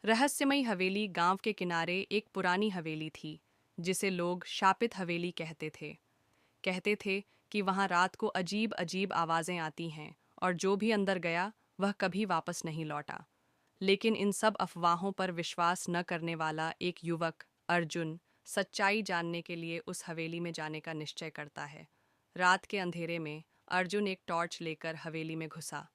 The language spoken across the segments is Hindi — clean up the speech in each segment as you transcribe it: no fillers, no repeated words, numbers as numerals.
रहस्यमयी हवेली गांव के किनारे एक पुरानी हवेली थी, जिसे लोग शापित हवेली कहते थे कि वहां रात को अजीब अजीब आवाजें आती हैं और जो भी अंदर गया वह कभी वापस नहीं लौटा। लेकिन इन सब अफवाहों पर विश्वास न करने वाला एक युवक, अर्जुन, सच्चाई जानने के लिए उस हवेली में जाने का निश्चय करता है। रात के अंधेरे में अर्जुन एक टॉर्च लेकर हवेली में घुसा।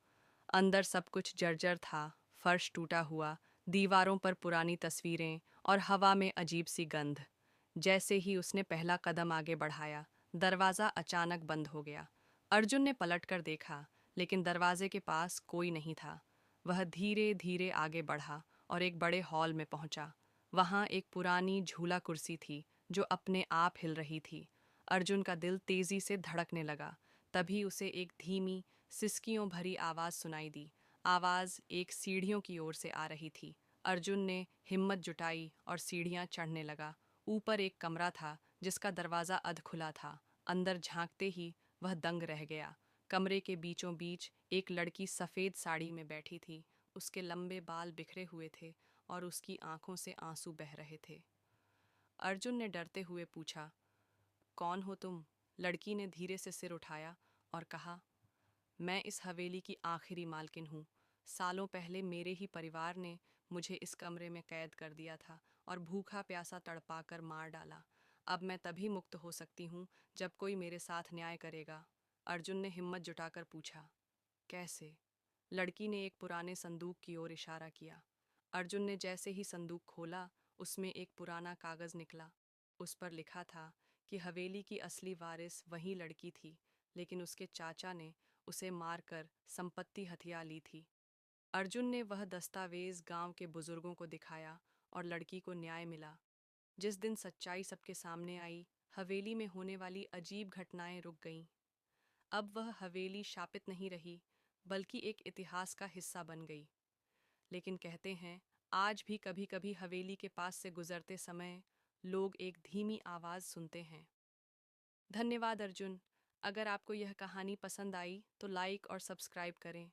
अंदर सब कुछ जर्जर था, फर्श टूटा हुआ, दीवारों पर पुरानी तस्वीरें और हवा में अजीब सी गंध। जैसे ही उसने पहला कदम आगे बढ़ाया, दरवाज़ा अचानक बंद हो गया। अर्जुन ने पलटकर देखा, लेकिन दरवाजे के पास कोई नहीं था। वह धीरे धीरे आगे बढ़ा और एक बड़े हॉल में पहुंचा। वहां एक पुरानी झूला कुर्सी थी जो अपने आप हिल रही थी। अर्जुन का दिल तेजी से धड़कने लगा। तभी उसे एक धीमी, सिसकियों भरी आवाज सुनाई दी। आवाज एक सीढ़ियों की ओर से आ रही थी। अर्जुन ने हिम्मत जुटाई और सीढ़ियां चढ़ने लगा। ऊपर एक कमरा था जिसका दरवाज़ा अध खुला था। अंदर झांकते ही वह दंग रह गया। कमरे के बीचों बीच एक लड़की सफ़ेद साड़ी में बैठी थी। उसके लंबे बाल बिखरे हुए थे और उसकी आंखों से आंसू बह रहे थे। अर्जुन ने डरते हुए पूछा, कौन हो तुम? लड़की ने धीरे से सिर उठाया और कहा, मैं इस हवेली की आखिरी मालकिन हूँ। सालों पहले मेरे ही परिवार ने मुझे इस कमरे में कैद कर दिया था और भूखा प्यासा तड़पाकर मार डाला। अब मैं तभी मुक्त हो सकती हूँ जब कोई मेरे साथ न्याय करेगा। अर्जुन ने हिम्मत जुटाकर पूछा, कैसे? लड़की ने एक पुराने संदूक की ओर इशारा किया। अर्जुन ने जैसे ही संदूक खोला, उसमें एक पुराना कागज निकला। उस पर लिखा था कि हवेली की असली वारिस वही लड़की थी, लेकिन उसके चाचा ने उसे मारकर संपत्ति हथिया ली थी। अर्जुन ने वह दस्तावेज गांव के बुजुर्गों को दिखाया और लड़की को न्याय मिला। जिस दिन सच्चाई सबके सामने आई, हवेली में होने वाली अजीब घटनाएं रुक गईं। अब वह हवेली शापित नहीं रही, बल्कि एक इतिहास का हिस्सा बन गई। लेकिन कहते हैं, आज भी कभी कभी हवेली के पास से गुजरते समय लोग एक धीमी आवाज़ सुनते हैं। धन्यवाद अर्जुन। अगर आपको यह कहानी पसंद आई तो लाइक और सब्सक्राइब करें।